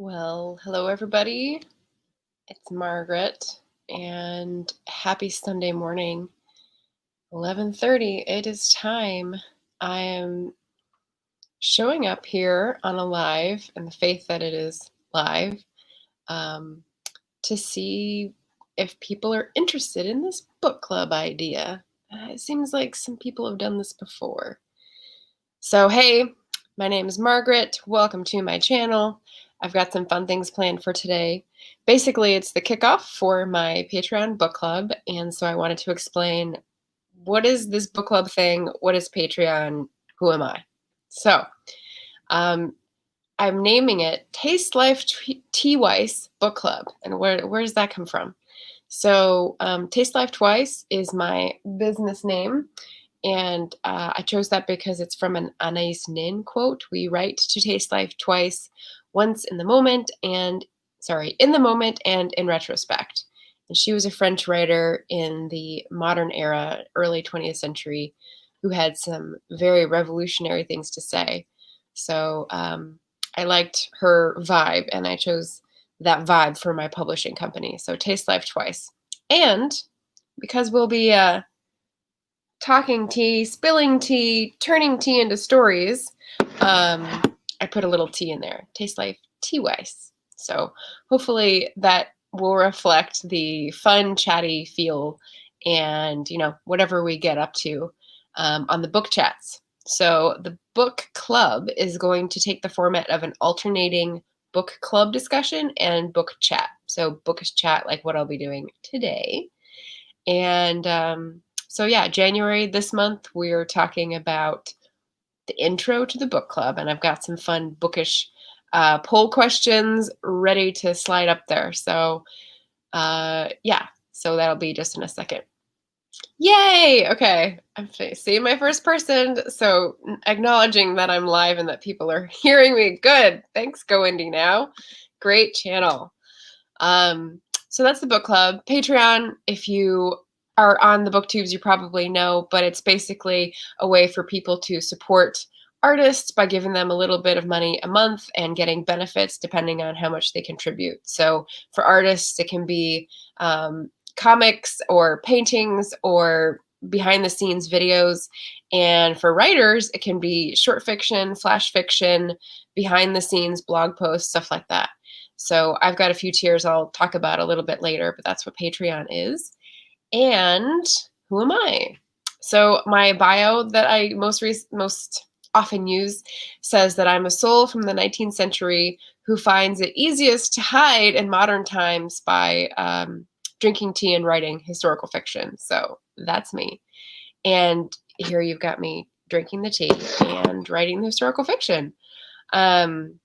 Well, hello everybody. It's Margaret and happy Sunday morning. 11:30. It is time. I am showing up here on a live in the faith that it is live um, to see if people are interested in this book club idea. It seems like some people have done this before. So, hey, my name is Margaret. Welcome to my channel. I've got some fun things planned for today. Basically, it's the kickoff for my Patreon book club, and so I wanted to explain what is this book club thing? What is Patreon? Who am I? So, um, I'm naming it Taste Life Tea-wice Book Club. And where does that come from? So, Taste Life Twice is my business name. And I chose that because it's from an Anais Nin quote. We write to taste life twice, once in the moment and in retrospect. And she was a French writer in the modern era, early 20th century, who had some very revolutionary things to say. So I liked her vibe, and I chose that vibe for my publishing company. So Taste Life Twice. And because we'll be talking tea, spilling tea, turning tea into stories, I put a little tea in there. Taste Life Tea-wice. So hopefully that will reflect the fun, chatty feel and, whatever we get up to on the book chats. So the book club is going to take the format of an alternating book club discussion and book chat. So book chat, like what I'll be doing today. And so yeah, January this month, we're talking about the intro to the book club, and I've got some fun bookish poll questions ready to slide up there. So yeah, so that'll be just in a second. Yay! Okay, I'm seeing my first person, so acknowledging that I'm live and that people are hearing me. Good. Thanks, Go Indie Now. Great channel. So that's the book club. Patreon, if you are on the booktubes, you probably know, but it's basically a way for people to support artists by giving them a little bit of money a month and getting benefits depending on how much they contribute. So for artists, it can be comics or paintings or behind the scenes videos. And for writers, it can be short fiction, flash fiction, behind the scenes blog posts, stuff like that. So I've got a few tiers I'll talk about a little bit later, but that's what Patreon is. And who am I? So my bio that I most often use says that I'm a soul from the 19th century who finds it easiest to hide in modern times by drinking tea and writing historical fiction. So that's me. And here you've got me drinking the tea and writing the historical fiction. And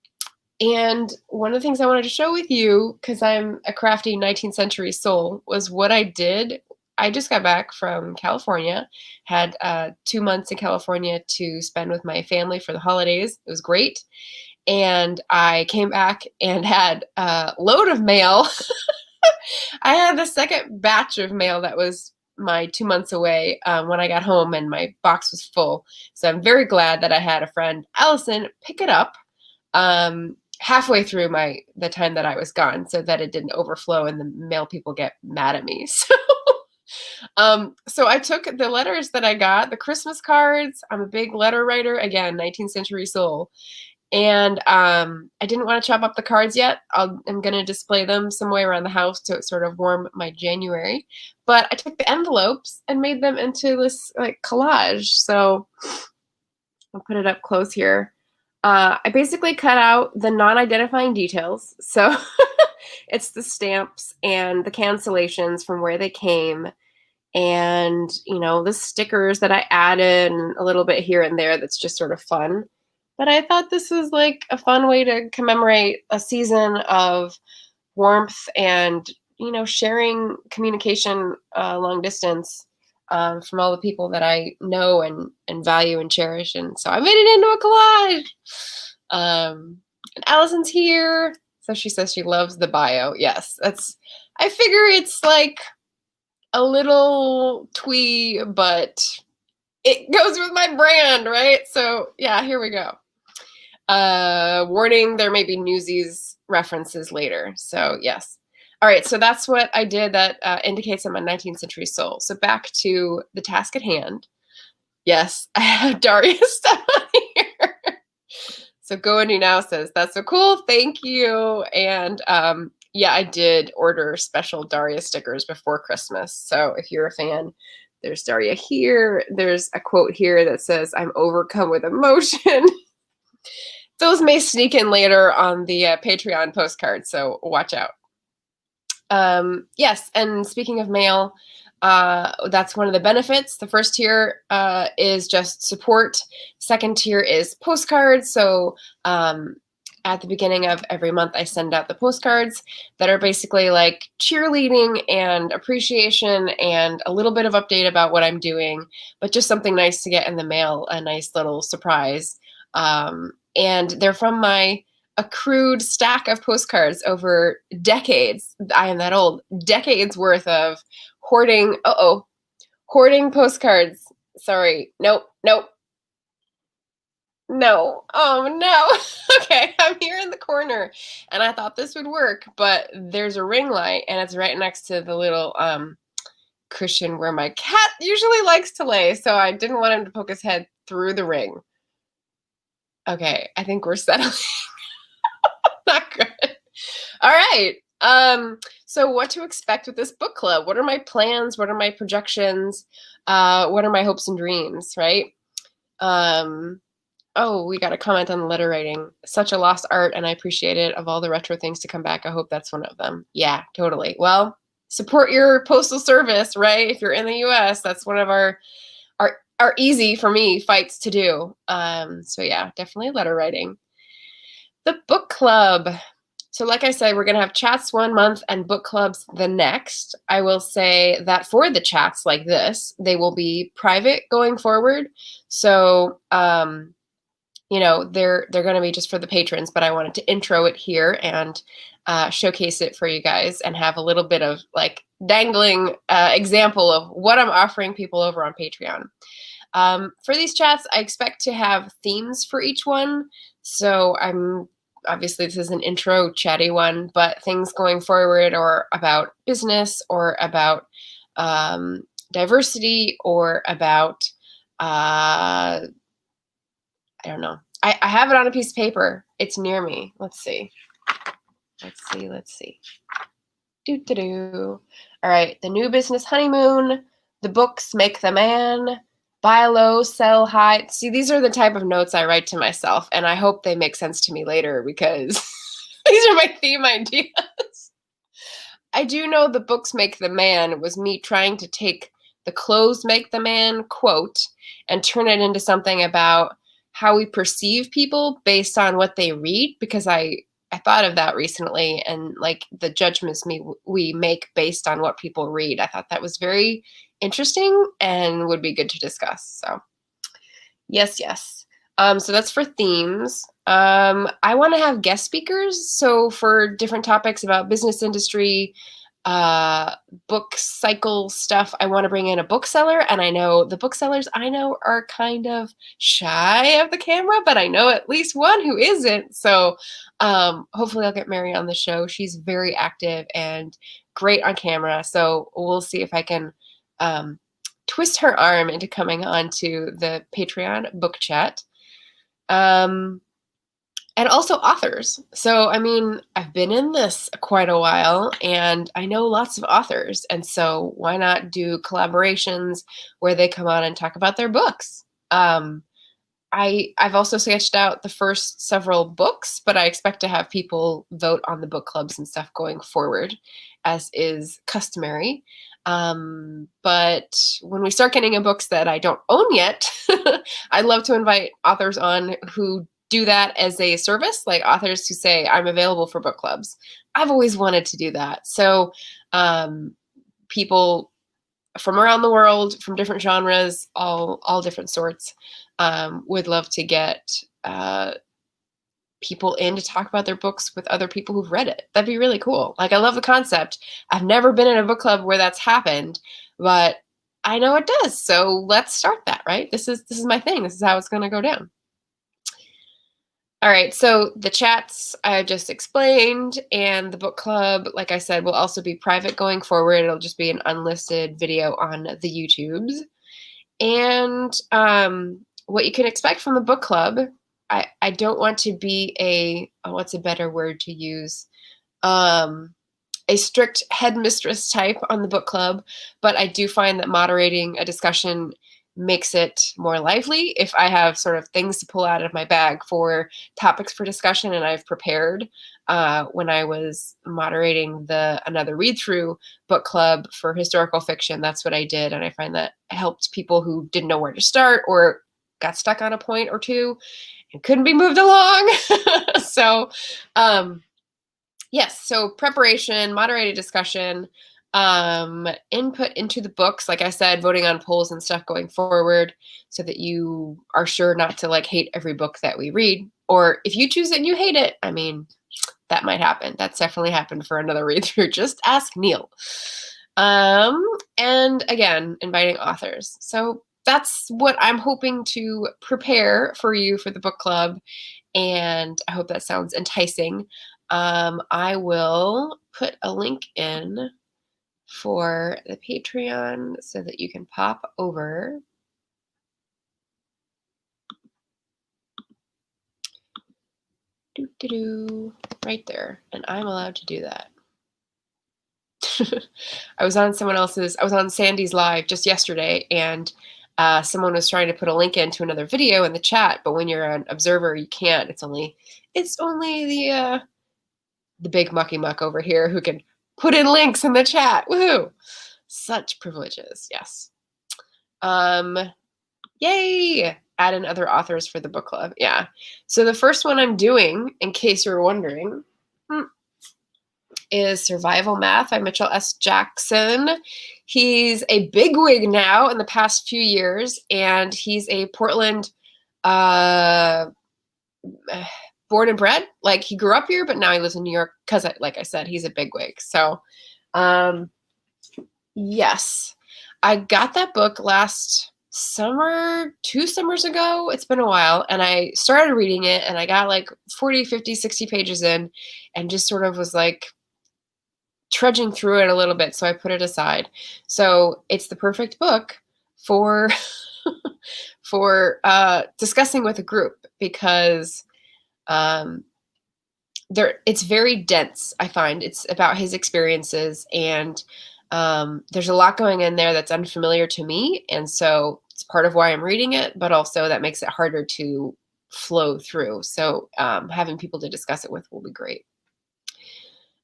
one of the things I wanted to show with you, because I'm a crafty 19th century soul, was what I did. I just got back from California, had 2 months in California to spend with my family for the holidays. It was great. And I came back and had a load of mail. I had the second batch of mail that was my 2 months away when I got home, and my box was full. So I'm very glad that I had a friend, Allison, pick it up halfway through the time that I was gone, so that it didn't overflow and the mail people get mad at me. So I took the letters that I got, the Christmas cards. I'm a big letter writer, again, 19th century soul. And I didn't want to chop up the cards yet. I'm going to display them some way around the house to sort of warm my January. But I took the envelopes and made them into this like collage. So I'll put it up close here. I basically cut out the non-identifying details. So it's the stamps and the cancellations from where they came, and, the stickers that I added and a little bit here and there that's just sort of fun. But I thought this was like a fun way to commemorate a season of warmth and, sharing communication long distance from all the people that I know and value and cherish. And so I made it into a collage. And Allison's here. So she says she loves the bio. Yes, I figure it's like a little twee, but it goes with my brand, right? So yeah, here we go. Warning, there may be Newsies references later. So yes. All right, so that's what I did that indicates I'm a 19th century soul. So back to the task at hand. Yes, I have Daria stuff on here. So Go and Do Now says, that's so cool, thank you. And yeah, I did order special Daria stickers before Christmas. So if you're a fan, there's Daria here. There's a quote here that says, I'm overcome with emotion. Those may sneak in later on the Patreon postcard, so watch out. Yes, and speaking of mail, that's one of the benefits. The first tier is just support. Second tier is postcards. So at the beginning of every month, I send out the postcards that are basically like cheerleading and appreciation and a little bit of update about what I'm doing, but just something nice to get in the mail, a nice little surprise. And they're from my accrued stack of postcards over decades. I am that old. Decades worth of hoarding. Hoarding postcards. Sorry. Nope. No. Oh, no. Okay, I'm here in the corner, and I thought this would work, but there's a ring light, and it's right next to the little cushion where my cat usually likes to lay, so I didn't want him to poke his head through the ring. Okay, I think we're settling. Not good. All right. So what to expect with this book club? What are my plans? What are my projections? What are my hopes and dreams, right? Oh, we got a comment on the letter writing. Such a lost art, and I appreciate it. Of all the retro things to come back, I hope that's one of them. Yeah, totally. Well, support your postal service, right? If you're in the US, that's one of our easy for me fights to do. So yeah, definitely letter writing. The book club. So like I said, we're going to have chats one month and book clubs the next. I will say that for the chats like this, they will be private going forward. So, you know, they're going to be just for the patrons, but I wanted to intro it here and showcase it for you guys and have a little bit of like dangling example of what I'm offering people over on Patreon. For these chats, I expect to have themes for each one. So obviously this is an intro chatty one, but things going forward or about business or about diversity or about, I don't know. I have it on a piece of paper. It's near me. Let's see. All right. The new business honeymoon. The books make the man. Buy low, sell high. See, these are the type of notes I write to myself, and I hope they make sense to me later because these are my theme ideas. I do know the books make the man was me trying to take the clothes make the man quote and turn it into something about how we perceive people based on what they read, because I thought of that recently, and like the judgments we make based on what people read. I thought that was very interesting and would be good to discuss. So yes. So that's for themes. I want to have guest speakers. So for different topics about business industry, book cycle stuff, I want to bring in a bookseller. And I know the booksellers I know are kind of shy of the camera, but I know at least one who isn't. So hopefully I'll get Mary on the show. She's very active and great on camera. So we'll see if I can twist her arm into coming on to the Patreon book chat. And also authors. So, I mean, I've been in this quite a while and I know lots of authors. And so why not do collaborations where they come on and talk about their books? I've also sketched out the first several books, but I expect to have people vote on the book clubs and stuff going forward, as is customary. But when we start getting in books that I don't own yet, I'd love to invite authors on who do that as a service, like authors who say, I'm available for book clubs. I've always wanted to do that. So people from around the world, from different genres, all different sorts, would love to get people in to talk about their books with other people who've read it. That'd be really cool. Like, I love the concept. I've never been in a book club where that's happened, but I know it does. So let's start that, right? This is my thing. This is how it's going to go down. All right, so the chats I just explained and the book club, like I said, will also be private going forward. It'll just be an unlisted video on the YouTubes. And what you can expect from the book club, I don't want to be what's a better word to use? A strict headmistress type on the book club, but I do find that moderating a discussion makes it more lively if I have sort of things to pull out of my bag for topics for discussion and I've prepared. When I was moderating another read-through book club for historical fiction, that's what I did, and I find that helped people who didn't know where to start or got stuck on a point or two and couldn't be moved along. So yes, so preparation, moderated discussion, input into the books, like I said, voting on polls and stuff going forward so that you are sure not to like hate every book that we read. Or if you choose it and you hate it, I mean, that might happen. That's definitely happened for another read through. Just ask Neil. And again, inviting authors. So that's what I'm hoping to prepare for you for the book club. And I hope that sounds enticing. I will put a link in for the Patreon so that you can pop over. Right there. And I'm allowed to do that. I was on Sandy's live just yesterday, and someone was trying to put a link into another video in the chat, but when you're an observer, you can't. It's only the big mucky muck over here who can put in links in the chat. Woohoo! Such privileges, yes. Yay! Add in other authors for the book club. Yeah. So the first one I'm doing, in case you're wondering, is Survival Math by Mitchell S. Jackson. He's a bigwig now in the past few years, and he's a Portland born and bred. Like, he grew up here, but now he lives in New York because, like I said, he's a bigwig. So, yes, I got that book last summer, 2 summers ago. It's been a while, and I started reading it, and I got like 40, 50, 60 pages in, and just sort of was like trudging through it a little bit, so I put it aside. So it's the perfect book for for discussing with a group because it's very dense. I find it's about his experiences, and there's a lot going in there that's unfamiliar to me, and so it's part of why I'm reading it, but also that makes it harder to flow through. So having people to discuss it with will be great.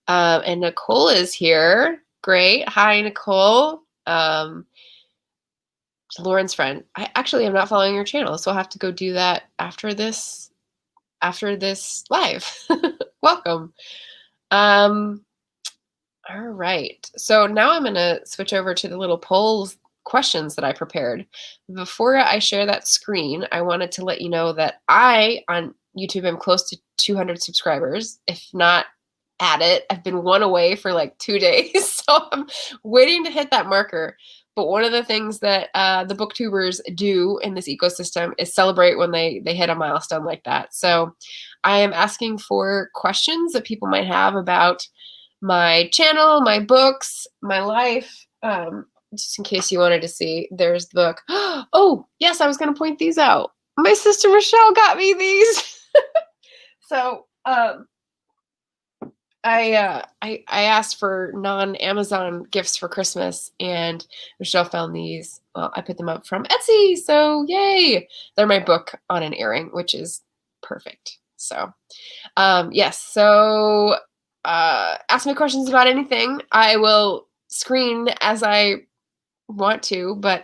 And Nicole is here. Great. Hi, Nicole. Lauren's friend. I actually am not following your channel, so I'll have to go do that after this live. Welcome. All right. So now I'm going to switch over to the little polls questions that I prepared. Before I share that screen, I wanted to let you know that I, on YouTube, am close to 200 subscribers, if not at it. I've been one away for like 2 days, so I'm waiting to hit that marker. But one of the things that the booktubers do in this ecosystem is celebrate when they hit a milestone like that. So I am asking for questions that people might have about my channel, my books, my life. Just in case you wanted to see, there's the book. Oh, yes, I was going to point these out. My sister Michelle got me these. So I asked for non-Amazon gifts for Christmas, and Michelle found these. Well, I put them up from Etsy, so yay! They're my book on an earring, which is perfect. So, yes. So, ask me questions about anything. I will screen as I want to, but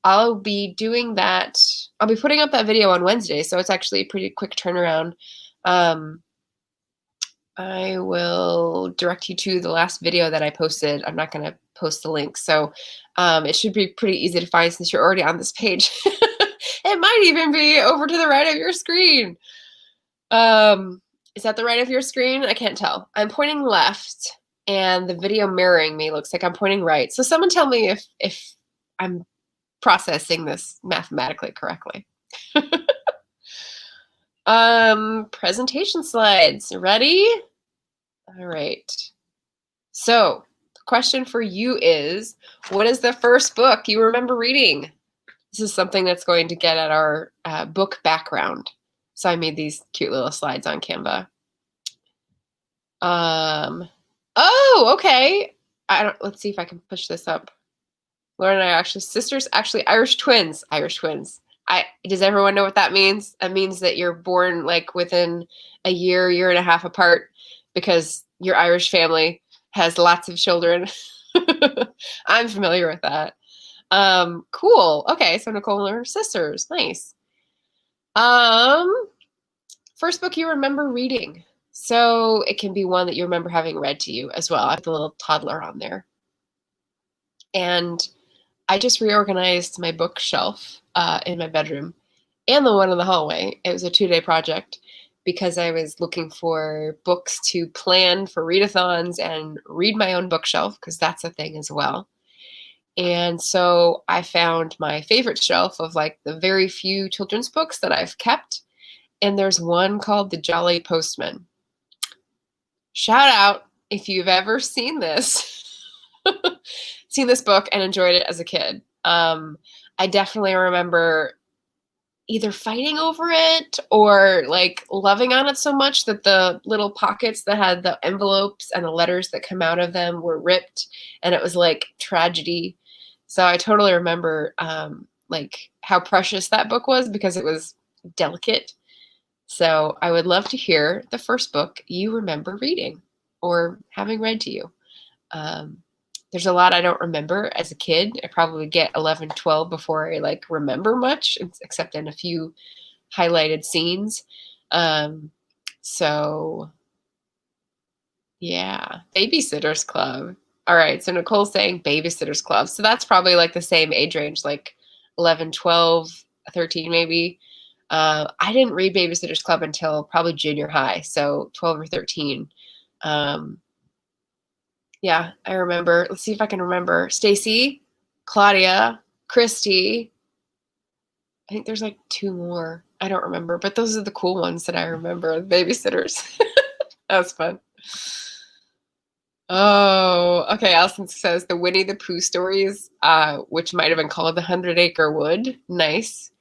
I'll be doing that. I'll be putting up that video on Wednesday, so it's actually a pretty quick turnaround. I will direct you to the last video that I posted. I'm not going to post the link, so it should be pretty easy to find since you're already on this page. It might even be over to the right of your screen. Is that the right of your screen? I can't tell. I'm pointing left, and the video mirroring me looks like I'm pointing right. So someone tell me if I'm processing this mathematically correctly. Presentation slides. Ready? All right. So, the question for you is, what is the first book you remember reading? This is something that's going to get at our book background. So I made these cute little slides on Canva. Oh, okay. Let's see if I can push this up. Lauren and I are actually sisters, actually Irish twins. Irish twins. Does everyone know what that means? That means that you're born like within a year and a half apart because your Irish family has lots of children. I'm familiar with that. Cool. Okay, so Nicole and her sisters. Nice. First book you remember reading. So it can be one that you remember having read to you as well. I have the little toddler on there. And I just reorganized my bookshelf in my bedroom and the one in the hallway. It was a 2-day project because I was looking for books to plan for readathons and read my own bookshelf, because that's a thing as well. And so I found my favorite shelf of like the very few children's books that I've kept. And there's one called The Jolly Postman. Shout out if you've ever seen this, seen this book and enjoyed it as a kid. I definitely remember either fighting over it or like loving on it so much that the little pockets that had the envelopes and the letters that come out of them were ripped, and it was like tragedy. So I totally remember like how precious that book was because it was delicate. So I would love to hear the first book you remember reading or having read to you. There's a lot I don't remember as a kid. I probably get 11, 12 before I like remember much, except in a few highlighted scenes. So yeah, Babysitter's Club. All right, so Nicole's saying Babysitter's Club. So that's probably like the same age range, like 11, 12, 13 maybe. I didn't read Babysitter's Club until probably junior high, so 12 or 13. Yeah, I remember. Let's see if I can remember. Stacy, Claudia, Christy. I think there's like 2 more. I don't remember, but those are the cool ones that I remember. The babysitters. That was fun. Oh, okay. Allison says the Winnie the Pooh stories, which might have been called The 100-Acre Wood. Nice.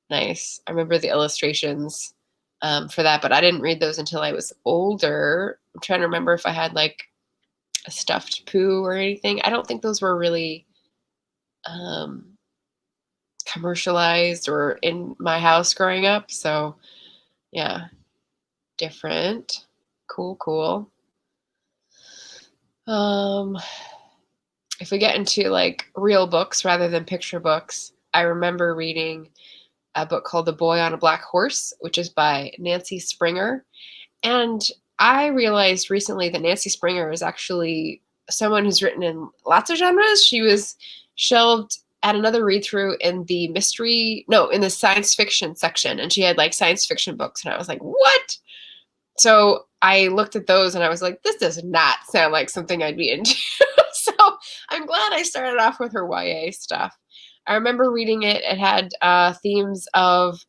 Nice. I remember the illustrations for that, but I didn't read those until I was older. I'm trying to remember if I had like a stuffed Pooh or anything. I don't think those were really commercialized or in my house growing up. So yeah, different. Cool. If we get into like real books rather than picture books, I remember reading a book called The Boy on a Black Horse, which is by Nancy Springer. And I realized recently that Nancy Springer is actually someone who's written in lots of genres. She was shelved at another read through in the in the science fiction section. And she had like science fiction books. And I was like, what? So I looked at those and I was like, this does not sound like something I'd be into. So I'm glad I started off with her YA stuff. I remember reading it. It had themes of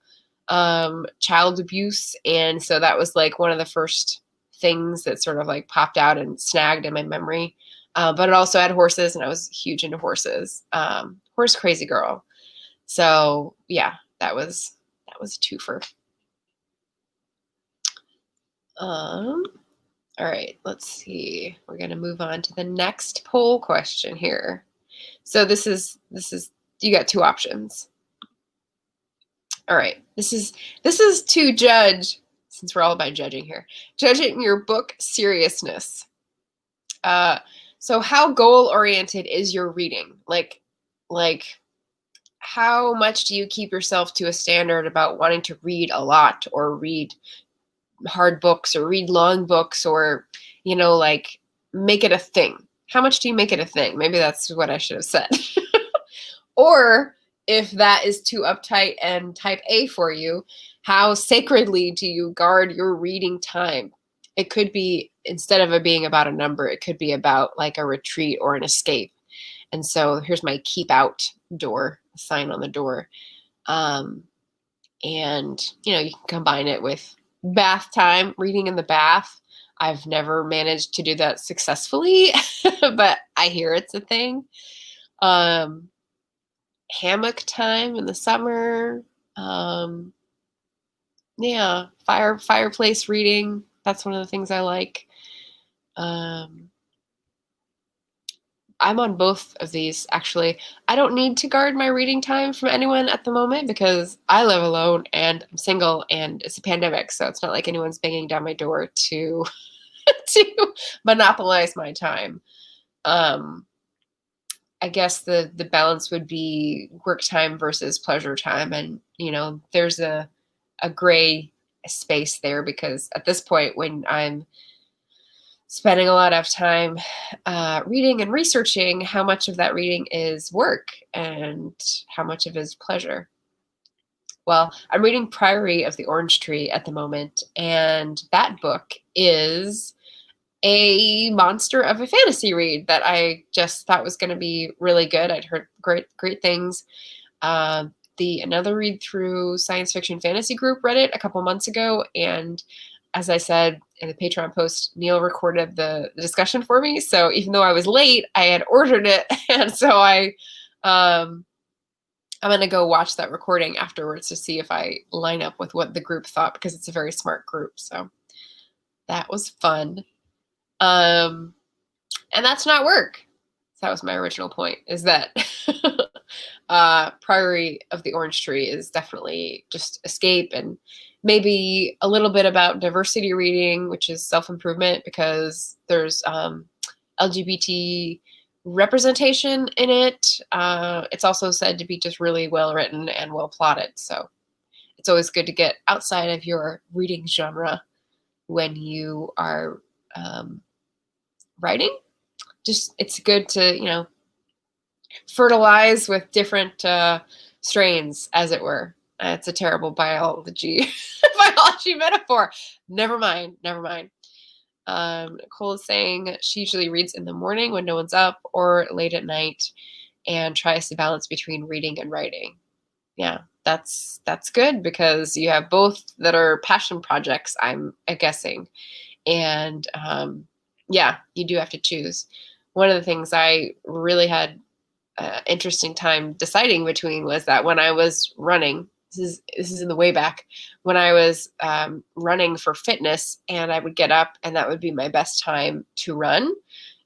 child abuse. And so that was like one of the first things that sort of like popped out and snagged in my memory. But it also had horses, and I was huge into horses. Horse crazy girl. So yeah, that was a twofer. All right, let's see. We're going to move on to the next poll question here. So this is you got 2 options. All right. This is to judge, since we're all about judging here. Judging your book seriousness. So how goal-oriented is your reading? Like how much do you keep yourself to a standard about wanting to read a lot or read hard books or read long books or, like make it a thing? How much do you make it a thing? Maybe that's what I should have said. Or if that is too uptight and type A for you, how sacredly do you guard your reading time? It could be, instead of it being about a number, it could be about like a retreat or an escape. And so here's my keep out door, sign on the door. And, you can combine it with bath time, reading in the bath. I've never managed to do that successfully, but I hear it's a thing. Hammock time in the summer. Yeah, fireplace reading. That's one of the things I like. I'm on both of these, actually. I don't need to guard my reading time from anyone at the moment because I live alone and I'm single and it's a pandemic, so it's not like anyone's banging down my door to to monopolize my time. I guess the balance would be work time versus pleasure time, and there's a gray space there because at this point, when I'm spending a lot of time reading and researching, how much of that reading is work and how much of it is pleasure. Well, I'm reading Priory of the Orange Tree at the moment, and that book is a monster of a fantasy read that I just thought was going to be really good. I'd heard great things. Another read through science fiction fantasy group read it a couple months ago, and as I said in the Patreon post, Neil recorded the discussion for me. So even though I was late, I had ordered it, and so I'm going to go watch that recording afterwards to see if I line up with what the group thought, because it's a very smart group. So that was fun. And that's not work. So that was my original point, is that Priory of the Orange Tree is definitely just escape, and maybe a little bit about diversity reading, which is self-improvement, because there's LGBT representation in it. It's also said to be just really well written and well plotted. So it's always good to get outside of your reading genre when you are writing. Just it's good to fertilize with different strains, as it were. It's a terrible biology metaphor. Never mind. Nicole is saying she usually reads in the morning when no one's up or late at night, and tries to balance between reading and writing. Yeah, that's good, because you have both that are passion projects, I'm guessing. And yeah, you do have to choose. One of the things I really had interesting time deciding between was that when I was running, this is in the way back, when I was running for fitness, and I would get up and that would be my best time to run,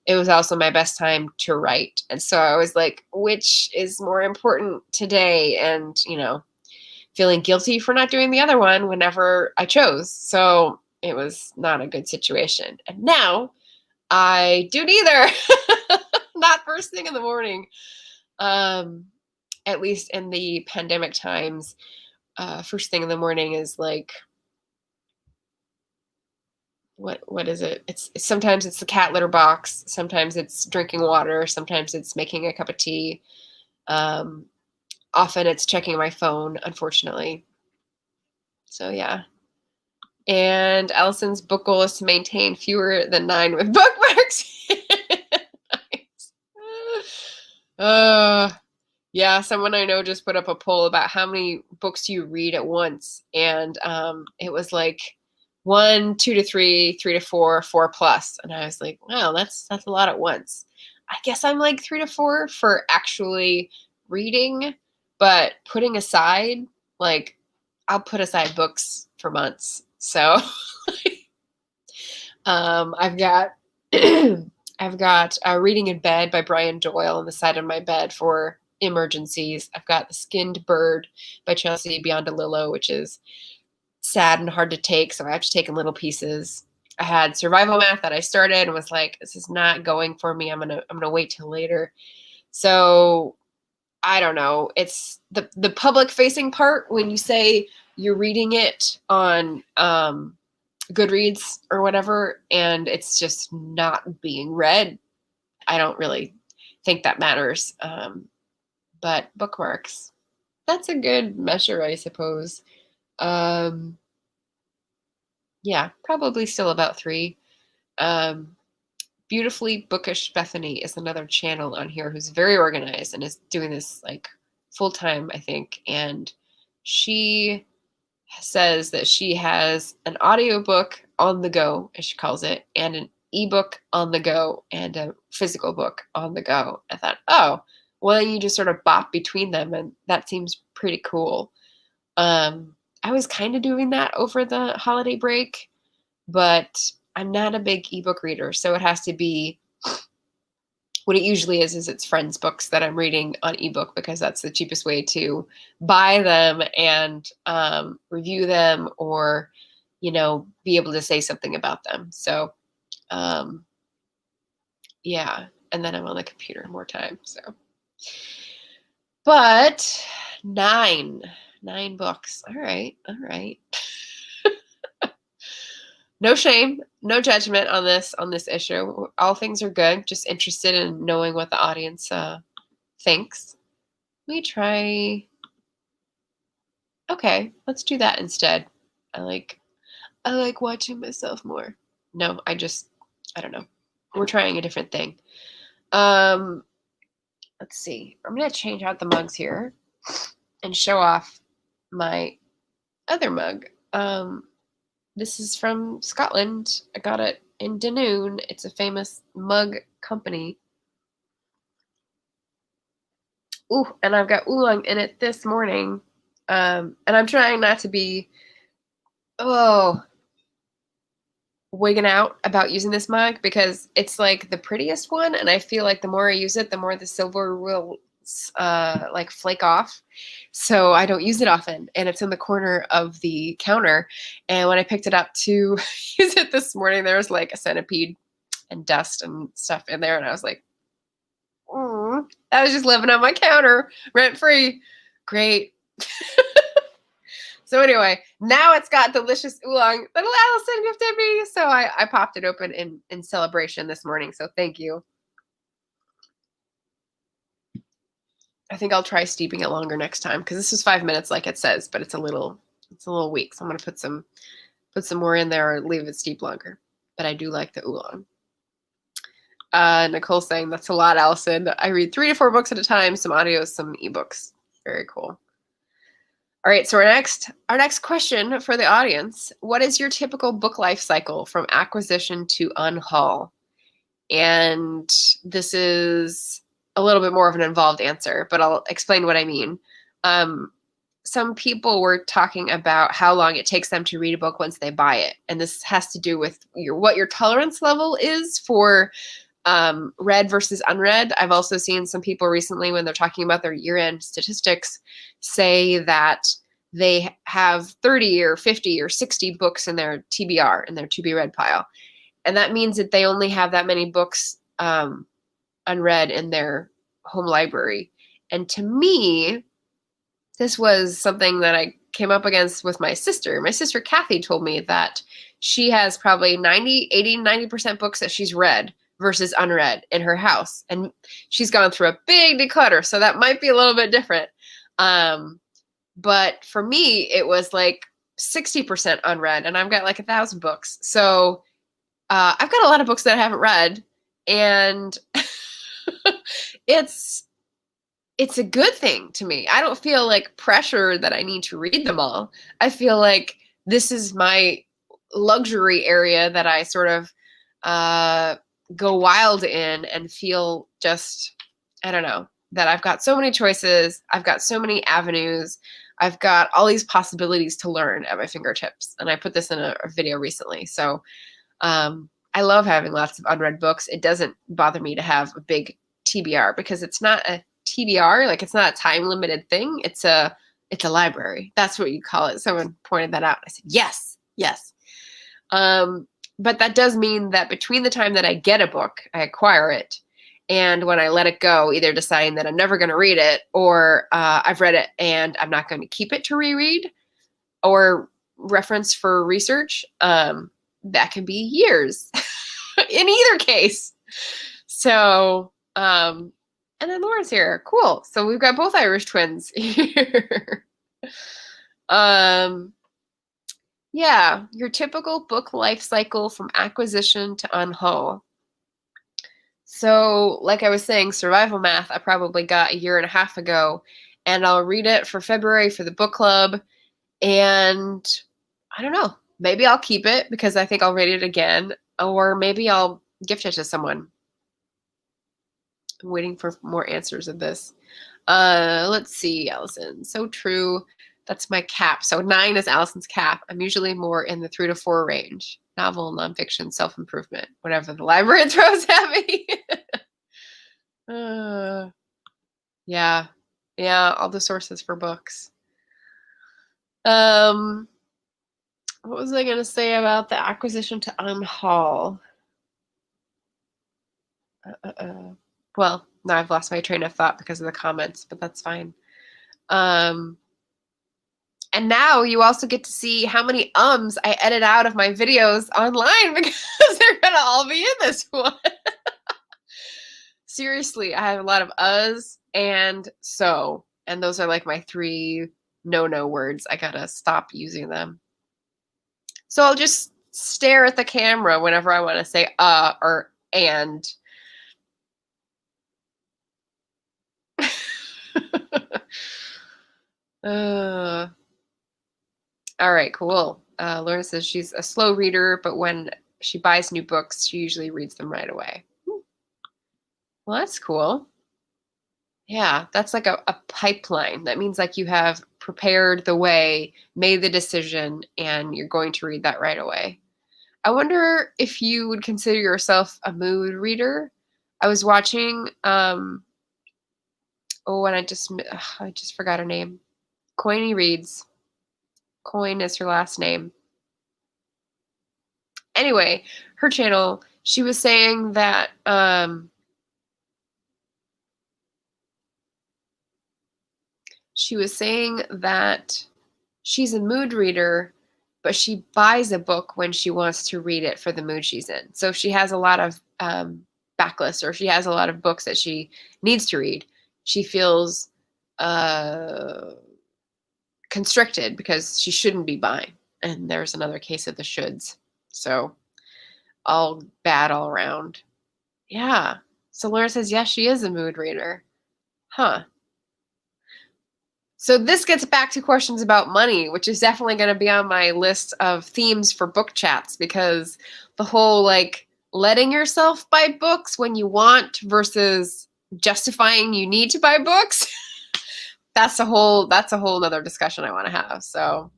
it was also my best time to write. And so I was like, which is more important today? And feeling guilty for not doing the other one whenever I chose. So it was not a good situation. And now I do neither. Not first thing in the morning. At least in the pandemic times, first thing in the morning is like, what is it? It's sometimes it's the cat litter box, sometimes it's drinking water, sometimes it's making a cup of tea. Often it's checking my phone, unfortunately. So yeah. And Allison's book goal is to maintain fewer than 9 with bookmarks. Nice. Yeah, someone I know just put up a poll about how many books you read at once, and it was like 1, 2 to 3, 3 to 4, 4 plus, and I was like, wow, that's a lot at once. I guess I'm like 3 to 4 for actually reading, but putting aside, like, I'll put aside books for months. So I've got I've got Reading in Bed by Brian Doyle on the side of my bed for emergencies. I've got The Skinned Bird by Chelsea Biondolillo, which is sad and hard to take, so I have to take in little pieces. I had Survival Math that I started and was like, this is not going for me. I'm gonna wait till later. So I don't know. It's the public facing part when you say you're reading it on Goodreads or whatever, and it's just not being read. I don't really think that matters. But bookmarks, that's a good measure, I suppose. Yeah, probably still about 3. Beautifully Bookish Bethany is another channel on here who's very organized and is doing this like full time, I think. And she says that she has an audiobook on the go, as she calls it, and an ebook on the go and a physical book on the go. I thought, oh, well, you just sort of bop between them, and that seems pretty cool. I was kind of doing that over the holiday break, but I'm not a big ebook reader, so it has to be what it usually is it's friends' books that I'm reading on ebook because that's the cheapest way to buy them and review them or, be able to say something about them. So, yeah. And then I'm on the computer more time. So, but nine books. All right. No shame, no judgment on this issue. All things are good. Just interested in knowing what the audience thinks. Let me try. Okay, let's do that instead. I like watching myself more. No, I don't know. We're trying a different thing. Let's see. I'm gonna change out the mugs here and show off my other mug. This is from Scotland. I got it in Dunoon. It's a famous mug company. Ooh, and I've got oolong in it this morning. And I'm trying not to be, wigging out about using this mug because it's like the prettiest one. And I feel like the more I use it, the more the silver will like flake off. So I don't use it often. And it's in the corner of the counter. And when I picked it up to use it this morning, there was like a centipede and dust and stuff in there. And I was like, I was just living on my counter rent free. Great. So anyway, now it's got delicious oolong that Allison gifted me. So I popped it open in celebration this morning. So thank you. I think I'll try steeping it longer next time because this is 5 minutes like it says, but it's a little weak. So I'm gonna put some more in there or leave it steep longer. But I do like the oolong. Nicole saying that's a lot, Allison. I read 3 to 4 books at a time, some audios, some ebooks. Very cool. All right, so our next question for the audience: what is your typical book life cycle from acquisition to unhaul? And this is a little bit more of an involved answer, but I'll explain what I mean. Some people were talking about how long it takes them to read a book once they buy it, and this has to do with what your tolerance level is for read versus unread. I've also seen some people recently when they're talking about their year-end statistics say that they have 30 or 50 or 60 books in their TBR, in their to be read pile. And that means that they only have that many books unread in their home library. And to me, this was something that I came up against with my sister. My sister, Kathy, told me that she has probably 90% books that she's read versus unread in her house. And she's gone through a big declutter, so that might be a little bit different. But for me, it was like 60% unread, and I've got like 1,000 books. So I've got a lot of books that I haven't read, and it's a good thing to me. I don't feel like pressure that I need to read them all. I feel like this is my luxury area that I sort of go wild in and feel just, I don't know, that I've got so many choices. I've got so many avenues. I've got all these possibilities to learn at my fingertips. And I put this in a video recently. So I love having lots of unread books. It doesn't bother me to have a big TBR because it's not a TBR, like it's not a time limited thing. It's a library. That's what you call it. Someone pointed that out. I said, yes. But that does mean that between the time that I get a book, I acquire it, and when I let it go, either deciding that I'm never going to read it or I've read it and I'm not going to keep it to reread or reference for research, that can be years in either case. So, and then Lauren's here. Cool. So we've got both Irish twins here. Yeah, your typical book life cycle from acquisition to unhaul. So, like I was saying, Survival Math, I probably got 1.5 years ago, and I'll read it for February for the book club. And I don't know, maybe I'll keep it because I think I'll read it again, or maybe I'll gift it to someone. I'm waiting for more answers of this. Let's see, Allison. So true. That's my cap. So 9 is Allison's cap. I'm usually more in the 3 to 4 range. Novel, nonfiction, self-improvement, whatever the library throws at me. Yeah. Yeah, all the sources for books. What was I going to say about the acquisition to Unhaul? Well, now I've lost my train of thought because of the comments, but that's fine. And now you also get to see how many ums I edit out of my videos online because they're going to all be in this one. Seriously, I have a lot of us and so, and those are like my 3 no words. I gotta stop using them. So I'll just stare at the camera whenever I want to say or and. All right, cool. Laura says she's a slow reader, but when she buys new books, she usually reads them right away. Well, that's cool. Yeah, that's like a pipeline. That means like you have prepared the way, made the decision, and you're going to read that right away. I wonder if you would consider yourself a mood reader. I was watching, and I just forgot her name. Coiny Reads. Coin is her last name. Anyway, her channel, she was saying that she's a mood reader, but she buys a book when she wants to read it for the mood she's in. So if she has a lot of backlists or she has a lot of books that she needs to read, she feels constricted because she shouldn't be buying. And there's another case of the shoulds. So all bad all around. Yeah. So Laura says, yes, she is a mood reader. Huh. So this gets back to questions about money, which is definitely going to be on my list of themes for book chats, because the whole like letting yourself buy books when you want versus justifying you need to buy books. that's a whole nother discussion I want to have. So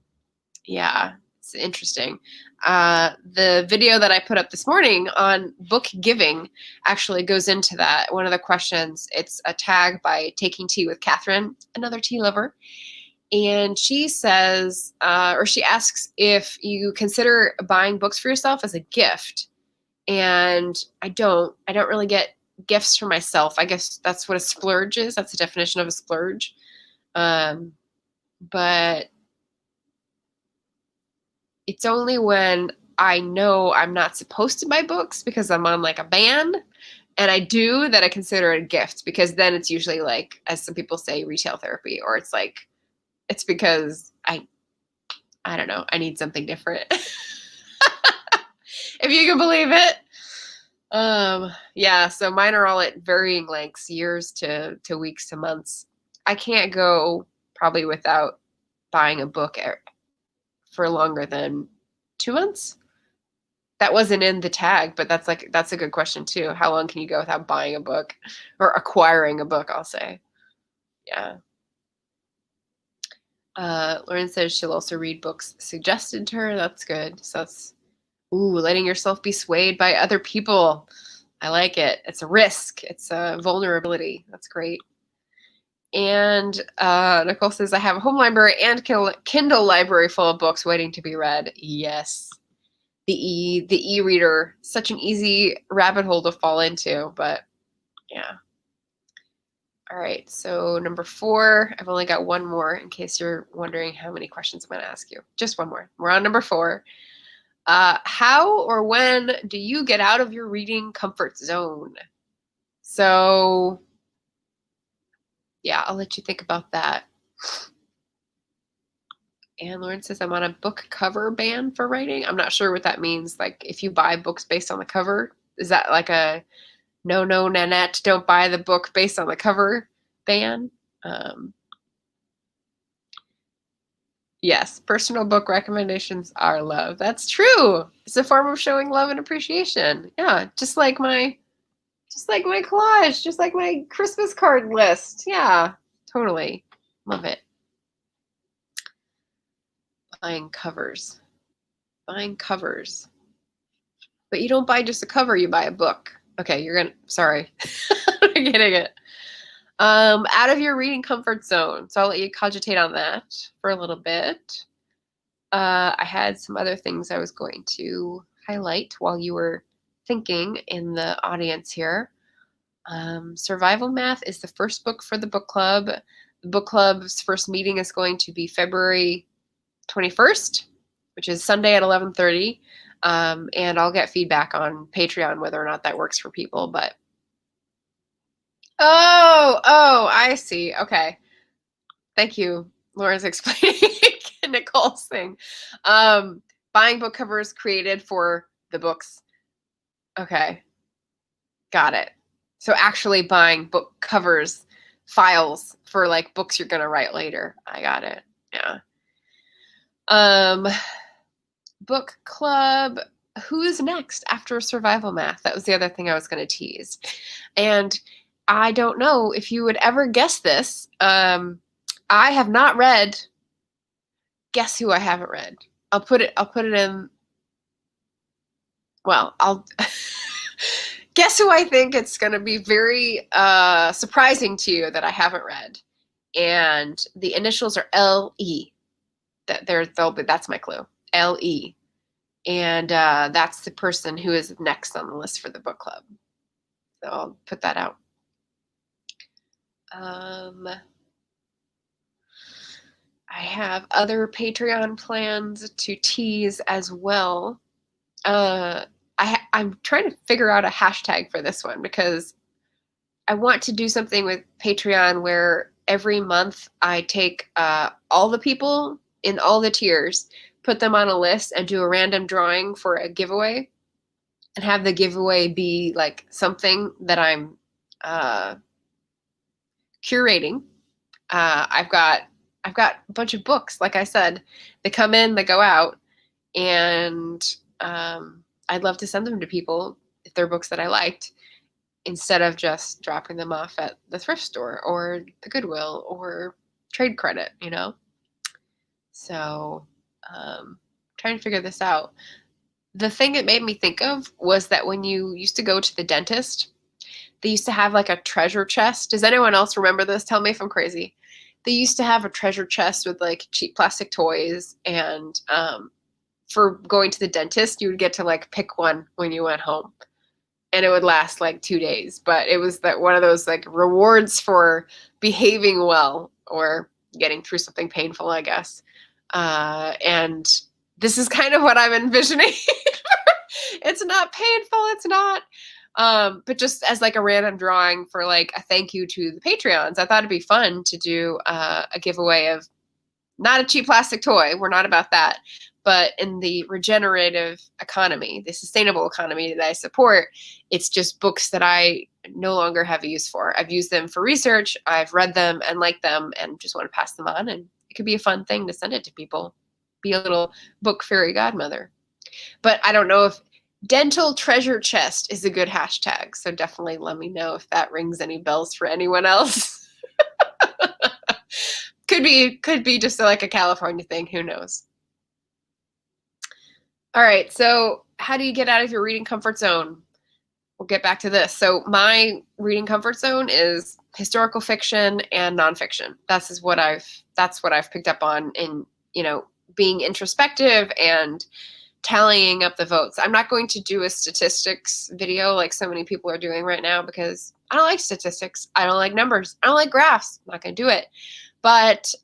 yeah, it's interesting. The video that I put up this morning on book giving actually goes into that. One of the questions, it's a tag by Taking Tea with Catherine, another tea lover. And she says, or she asks if you consider buying books for yourself as a gift. And I don't really get gifts for myself. I guess that's what a splurge is. That's the definition of a splurge. But it's only when I know I'm not supposed to buy books because I'm on like a ban, and I do, that I consider it a gift, because then it's usually like, as some people say, retail therapy, or it's like, it's because I don't know, I need something different. If you can believe it. Yeah, so mine are all at varying lengths, years to weeks to months. I can't go probably without buying a book for longer than 2 months. That wasn't in the tag, but that's a good question too. How long can you go without buying a book or acquiring a book, I'll say. Yeah. Lauren says she'll also read books suggested to her. That's good. So that's, letting yourself be swayed by other people. I like it. It's a risk. It's a vulnerability. That's great. And Nicole says, I have a home library and Kindle library full of books waiting to be read. Yes. The e-reader, such an easy rabbit hole to fall into, but yeah. All right, so number 4, I've only got one more in case you're wondering how many questions I'm going to ask you. Just one more. We're on number 4. How or when do you get out of your reading comfort zone? So yeah, I'll let you think about that. And Lauren says, I'm on a book cover ban for writing. I'm not sure what that means. Like, if you buy books based on the cover, is that like a no, Nanette, don't buy the book based on the cover ban? Yes, personal book recommendations are love. That's true. It's a form of showing love and appreciation. Yeah, just like my collage, just like my Christmas card list. Yeah, totally. Love it. Buying covers. Buying covers. But you don't buy just a cover, you buy a book. Okay, sorry. I'm getting it. Out of your reading comfort zone. So I'll let you cogitate on that for a little bit. I had some other things I was going to highlight while you were thinking in the audience here. Survival Math is the first book for the book club. The book club's first meeting is going to be February 21st, which is Sunday at 11:30. And I'll get feedback on Patreon whether or not that works for people. But oh, I see. Okay, thank you. Laura's explaining Nicole's thing. Buying book covers created for the books. Okay, got it. So actually buying book covers, files for like books you're gonna write later. I got it. Yeah. Book club. Who's next after Survival Math? That was the other thing I was going to tease. And I don't know if you would ever guess this. I have not read. Guess who I haven't read? I'll put it in. Well, I'll guess who I think it's going to be very surprising to you that I haven't read. And the initials are LE. That's my clue. LE. And that's the person who is next on the list for the book club. So I'll put that out. I have other Patreon plans to tease as well. I'm trying to figure out a hashtag for this one because I want to do something with Patreon where every month I take all the people in all the tiers, put them on a list, and do a random drawing for a giveaway, and have the giveaway be like something that I'm curating. I've got a bunch of books, like I said. They come in, they go out, and I'd love to send them to people if they're books that I liked, instead of just dropping them off at the thrift store or the Goodwill or Trade Credit, you know? So trying to figure this out. The thing it made me think of was that when you used to go to the dentist, they used to have like a treasure chest. Does anyone else remember this? Tell me if I'm crazy. They used to have a treasure chest with like cheap plastic toys, and for going to the dentist, you would get to like pick one when you went home, and it would last like 2 days. But it was that one of those like rewards for behaving well or getting through something painful, I guess. And this is kind of what I'm envisioning. It's not painful. It's not. But just as like a random drawing for like a thank you to the Patreons, I thought it'd be fun to do a giveaway of not a cheap plastic toy. We're not about that. But in the regenerative economy, the sustainable economy that I support, it's just books that I no longer have a use for. I've used them for research. I've read them and liked them and just want to pass them on. And it could be a fun thing to send it to people. Be a little book fairy godmother. But I don't know if dental treasure chest is a good hashtag. So definitely let me know if that rings any bells for anyone else. Could be just like a California thing. Who knows? All right. So how do you get out of your reading comfort zone? We'll get back to this. So my reading comfort zone is historical fiction and nonfiction. That's what I've picked up on in, being introspective and tallying up the votes. I'm not going to do a statistics video like so many people are doing right now because I don't like statistics. I don't like numbers. I don't like graphs. I'm not going to do it. But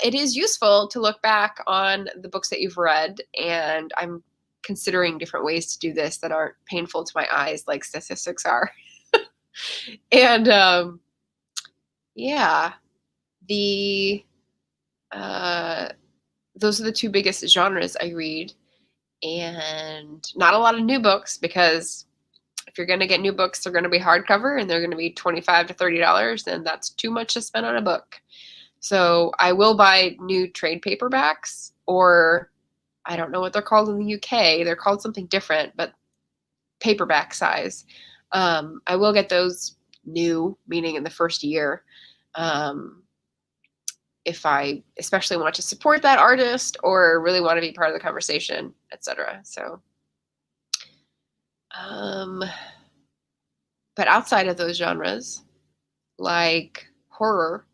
it is useful to look back on the books that you've read, and I'm considering different ways to do this that aren't painful to my eyes like statistics are. And those are the two biggest genres I read, and not a lot of new books, because if you're going to get new books, they're going to be hardcover and they're going to be $25 to $30, and that's too much to spend on a book. So I will buy new trade paperbacks, or I don't know what they're called in the UK. They're called something different, but paperback size. I will get those new, meaning in the first year. If I especially want to support that artist or really want to be part of the conversation, etc. So, but outside of those genres, like horror,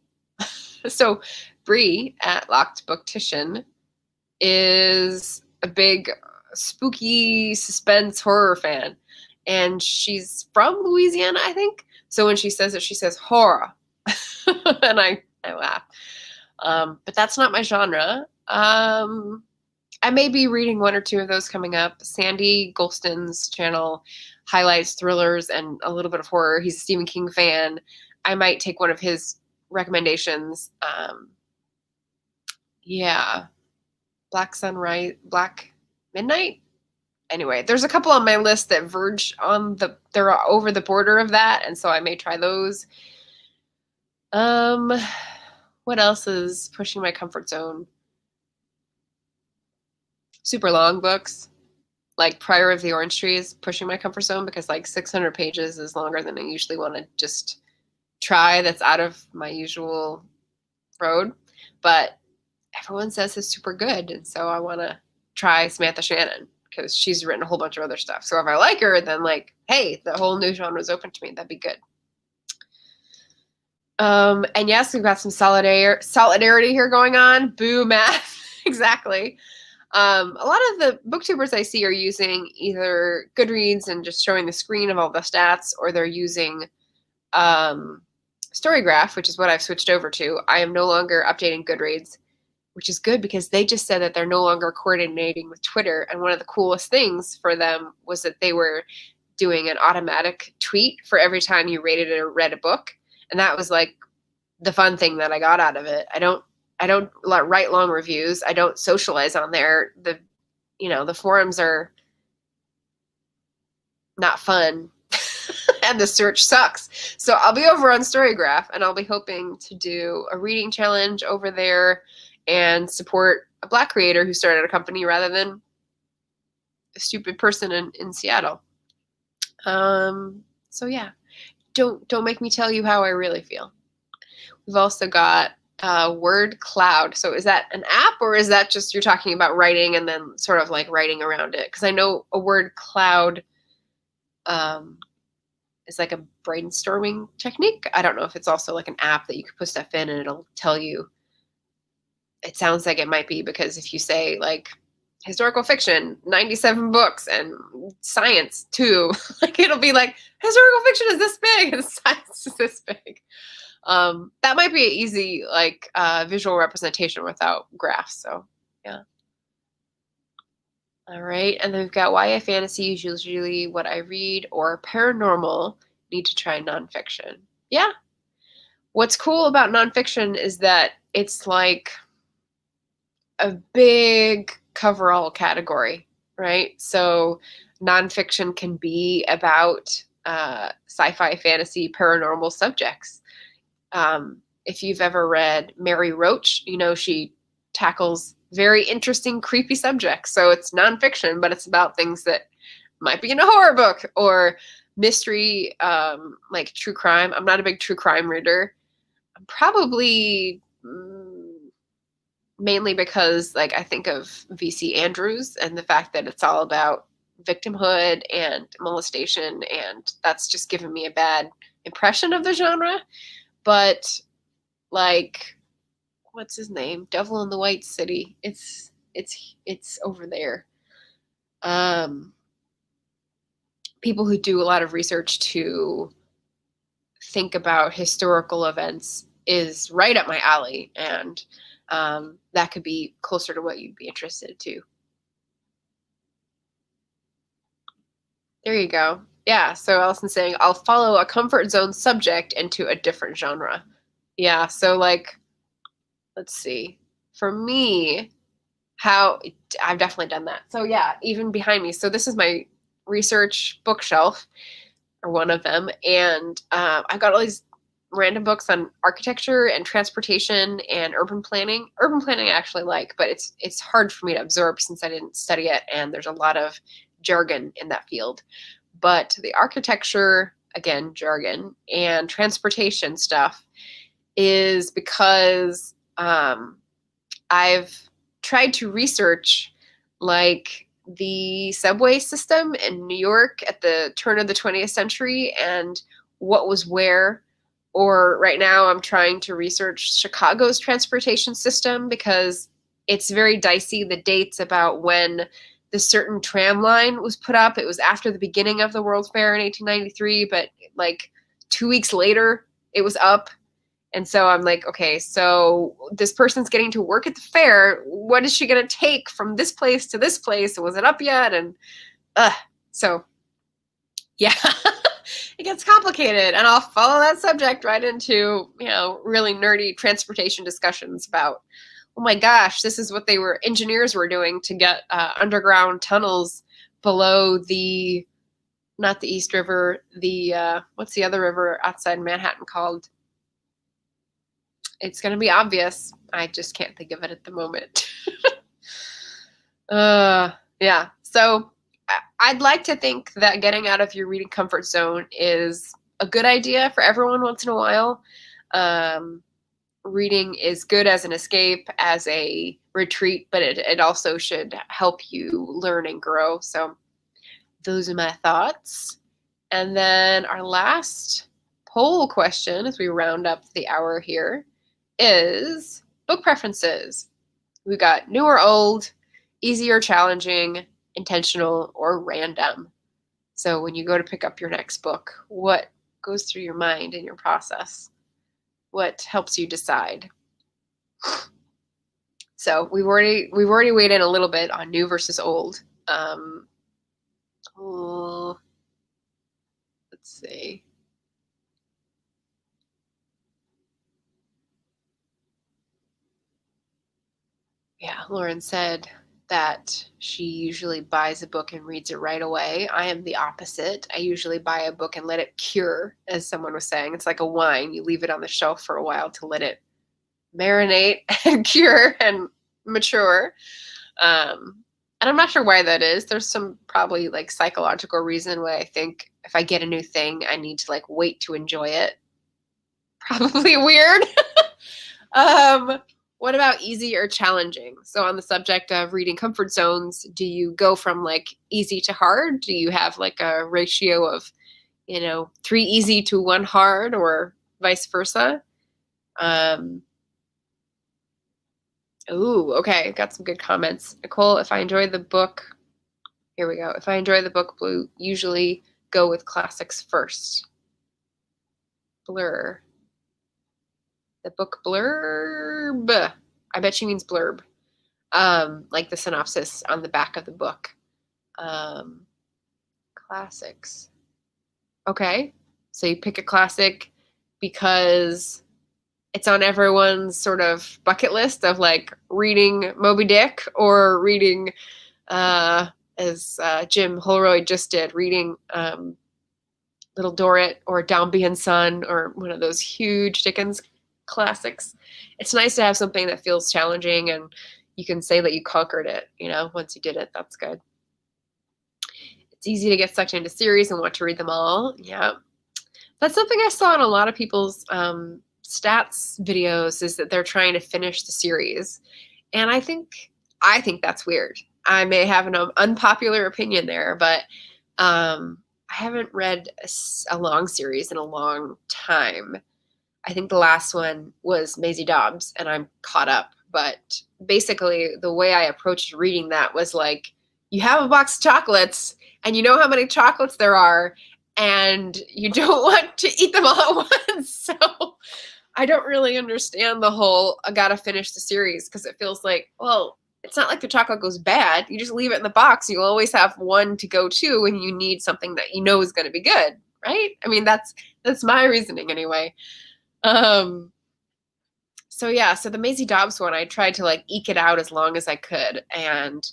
so Bree at Locked Booktition is a big spooky suspense horror fan, and she's from Louisiana, I think. So when she says it, she says horror, and I laugh. But that's not my genre. I may be reading one or two of those coming up. Sandy Golston's channel highlights thrillers and a little bit of horror. He's a Stephen King fan. I might take one of his recommendations. Yeah. Black Sunrise, Black Midnight. Anyway, there's a couple on my list that verge on they're over the border of that, and so I may try those. What else is pushing my comfort zone? Super long books, like Prior of the Orange Tree is pushing my comfort zone because like 600 pages is longer than I usually want to just try. That's out of my usual road, but everyone says it's super good, and so I want to try Samantha Shannon because she's written a whole bunch of other stuff. So if I like her, then like, hey, the whole new genre is open to me. That'd be good. And yes, we've got some solidarity here going on. Boo math. Exactly. A lot of the booktubers I see are using either Goodreads and just showing the screen of all the stats, or they're using Storygraph, which is what I've switched over to. I am no longer updating Goodreads, which is good because they just said that they're no longer coordinating with Twitter. And one of the coolest things for them was that they were doing an automatic tweet for every time you rated or read a book. And that was like the fun thing that I got out of it. I don't write long reviews. I don't socialize on there. The forums are not fun and the search sucks. So I'll be over on Storygraph, and I'll be hoping to do a reading challenge over there and support a Black creator who started a company rather than a stupid person in Seattle. So yeah, don't make me tell you how I really feel. We've also got Word Cloud. So is that an app, or is that just you're talking about writing and then sort of like writing around it? Because I know a word cloud is like a brainstorming technique. I don't know if it's also like an app that you could put stuff in and it'll tell you. It sounds like it might be, because if you say like historical fiction, 97 books, and science too, like it'll be like historical fiction is this big and science is this big. That might be an easy like visual representation without graphs. So yeah. All right, and then we've got YA fantasy is usually what I read, or paranormal. Need to try nonfiction. Yeah. What's cool about nonfiction is that it's like a big coverall category, right? So nonfiction can be about sci-fi, fantasy, paranormal subjects. If you've ever read Mary Roach, she tackles very interesting, creepy subjects. So it's nonfiction, but it's about things that might be in a horror book, or mystery, like true crime. I'm not a big true crime reader. I'm probably mainly because like I think of VC Andrews and the fact that it's all about victimhood and molestation, and that's just given me a bad impression of the genre. But like, what's his name? Devil in the White City. It's over there. People who do a lot of research to think about historical events is right up my alley, and that could be closer to what you'd be interested to. There you go. Yeah, so Allison's saying, I'll follow a comfort zone subject into a different genre. Yeah, so like, let's see. For me, I've definitely done that. So yeah, even behind me. So this is my research bookshelf, or one of them, and I've got all these random books on architecture and transportation and urban planning. Urban planning I actually like, but it's hard for me to absorb since I didn't study it, and there's a lot of jargon in that field. But the architecture, again, jargon, and transportation stuff is because I've tried to research like the subway system in New York at the turn of the 20th century and what was where. Or right now I'm trying to research Chicago's transportation system because it's very dicey, the dates about when the certain tram line was put up. It was after the beginning of the World's Fair in 1893, but like 2 weeks later it was up. And so I'm like, okay, so this person's getting to work at the fair. What is she going to take from this place to this place? Was it up yet? And so, yeah, it gets complicated. And I'll follow that subject right into, really nerdy transportation discussions about, oh my gosh, this is what engineers were doing to get underground tunnels below not the East River, what's the other river outside Manhattan called? It's going to be obvious. I just can't think of it at the moment. Yeah. So I'd like to think that getting out of your reading comfort zone is a good idea for everyone once in a while. Reading is good as an escape, as a retreat, but it also should help you learn and grow. So those are my thoughts. And then our last poll question as we round up the hour here is book preferences. We got new or old, easy or challenging, intentional or random. So when you go to pick up your next book, what goes through your mind in your process? What helps you decide? So we've already weighed in a little bit on new versus old. Let's see. Yeah, Lauren said that she usually buys a book and reads it right away. I am the opposite. I usually buy a book and let it cure, as someone was saying. It's like a wine. You leave it on the shelf for a while to let it marinate and cure and mature. And I'm not sure why that is. There's some probably like psychological reason why I think if I get a new thing, I need to like wait to enjoy it. Probably weird. What about easy or challenging? So on the subject of reading comfort zones, do you go from like easy to hard? Do you have like a ratio of, 3 easy to 1 hard or vice versa? Okay. Got some good comments. Nicole, if I enjoy the book, here we go. If I enjoy the book, we'll usually go with classics first. Blur. The book blurb. I bet she means blurb. Like the synopsis on the back of the book. Classics. Okay. So you pick a classic because it's on everyone's sort of bucket list of like reading Moby Dick or reading, as Jim Holroyd just did, reading Little Dorrit or Dombey and Son or one of those huge Dickens classics. It's nice to have something that feels challenging and you can say that you conquered it, once you did it. That's good. It's easy to get sucked into series and want to read them all. Yeah. That's something I saw in a lot of people's stats videos is that they're trying to finish the series. And I think that's weird. I may have an unpopular opinion there, but I haven't read a long series in a long time. I think the last one was Maisie Dobbs, and I'm caught up. But basically, the way I approached reading that was like, you have a box of chocolates, and you know how many chocolates there are, and you don't want to eat them all at once. So I don't really understand the whole, I gotta finish the series, because it feels like, well, it's not like the chocolate goes bad. You just leave it in the box. You'll always have one to go to when you need something that you know is going to be good, right? I mean, that's my reasoning anyway. So the Maisie Dobbs one, I tried to like eke it out as long as I could. And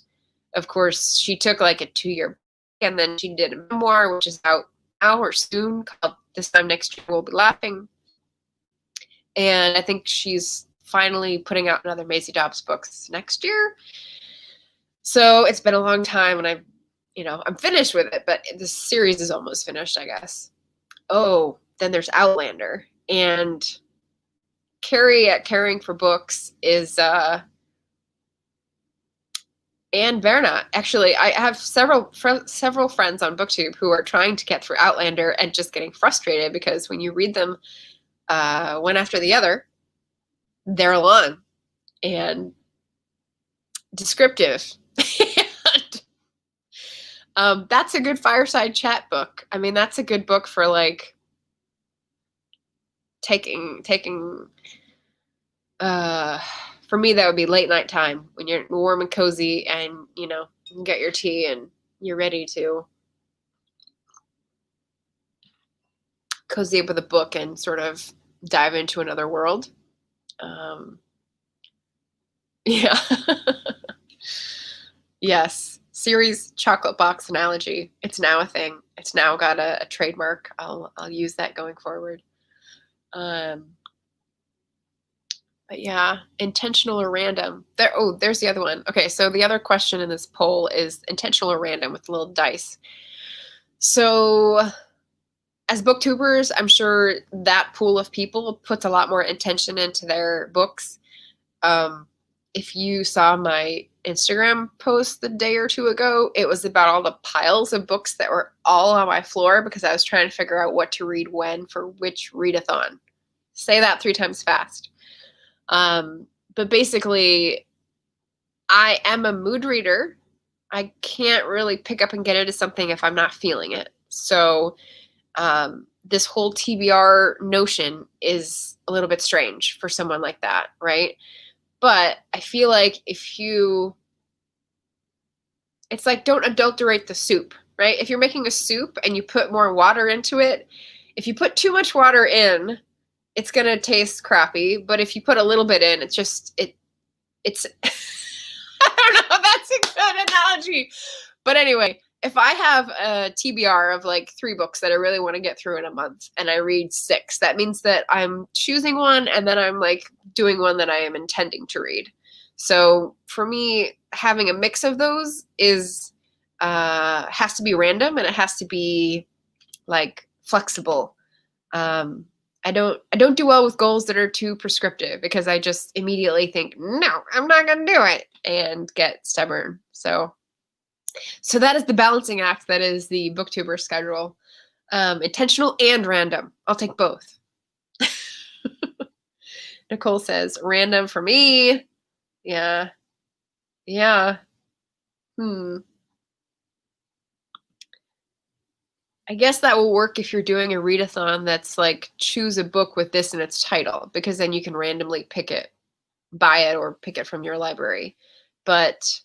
of course she took like a 2-year break, and then she did a memoir, which is out now or soon, called This Time Next Year We'll Be Laughing. And I think she's finally putting out another Maisie Dobbs books next year. So it's been a long time, and I'm finished with it, but the series is almost finished, I guess. Oh, then there's Outlander. And Carrie at Caring for Books is Anne Berna. Actually, I have several friends on BookTube who are trying to get through Outlander and just getting frustrated because when you read them one after the other, they're long and descriptive. And, that's a good fireside chat book. I mean, that's a good book for like taking for me, that would be late night time when you're warm and cozy and you can get your tea and you're ready to cozy up with a book and sort of dive into another world. Yeah. Yes. Series chocolate box analogy. It's now a thing. It's now got a trademark. I'll use that going forward. But yeah, intentional or random. There's the other one. Okay, so the other question in this poll is intentional or random with little dice. So as booktubers, I'm sure that pool of people puts a lot more intention into their books. If you saw my Instagram post the day or two ago, it was about all the piles of books that were all on my floor because I was trying to figure out what to read when for which readathon. Say that 3 times fast. But basically, I am a mood reader. I can't really pick up and get into something if I'm not feeling it. So this whole TBR notion is a little bit strange for someone like that, right? But I feel like it's like don't adulterate the soup, right? If you're making a soup and you put more water into it, if you put too much water in, it's going to taste crappy. But if you put a little bit in, it's I don't know if that's a good analogy. But anyway, if I have a TBR of like 3 books that I really want to get through in a month and I read 6, that means that I'm choosing one and then I'm like doing one that I am intending to read. So for me, having a mix of those has to be random and it has to be like flexible. I don't do well with goals that are too prescriptive because I just immediately think, no, I'm not going to do it and get stubborn. So that is the balancing act that is the booktuber schedule. Intentional and random. I'll take both. Nicole says, random for me. Yeah. I guess that will work if you're doing a readathon that's like choose a book with this in its title, because then you can randomly buy it or pick it from your library. But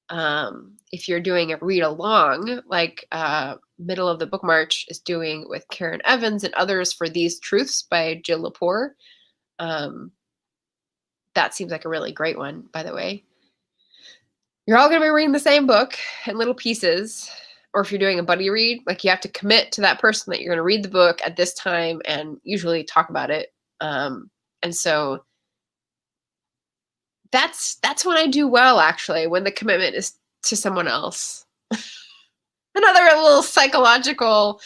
if you're doing a read along, like Middle of the Book March is doing with Karen Evans and others for These Truths by Jill Lepore, that seems like a really great one, by the way. You're all going to be reading the same book in little pieces. Or if you're doing a buddy read, like you have to commit to that person that you're going to read the book at this time and usually talk about it. And so that's when I do well, actually, when the commitment is to someone else. Another little psychological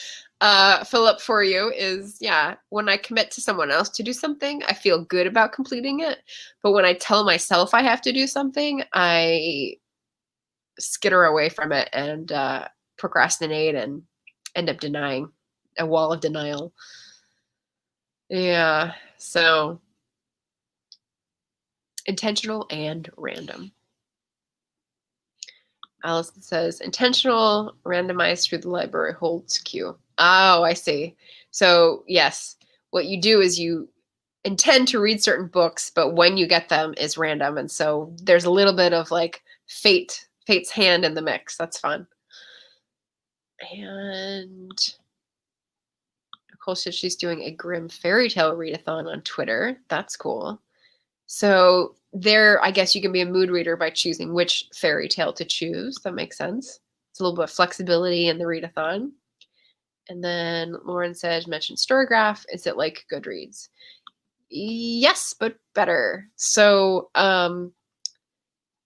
fill up for you is, when I commit to someone else to do something, I feel good about completing it. But when I tell myself I have to do something, I skitter away from it and procrastinate and end up denying, a wall of denial. Yeah, so intentional and random. Allison says, intentional, randomized through the library holds queue. Oh, I see. So yes, what you do is you intend to read certain books, but when you get them is random. And so there's a little bit of like fate's hand in the mix. That's fun. And Nicole says she's doing a Grimm fairy tale readathon on Twitter. That's cool. So there, I guess you can be a mood reader by choosing which fairy tale to choose. That makes sense. It's a little bit of flexibility in the readathon. And then Lauren says, mentioned Storygraph. Is it like Goodreads? Yes, but better. So,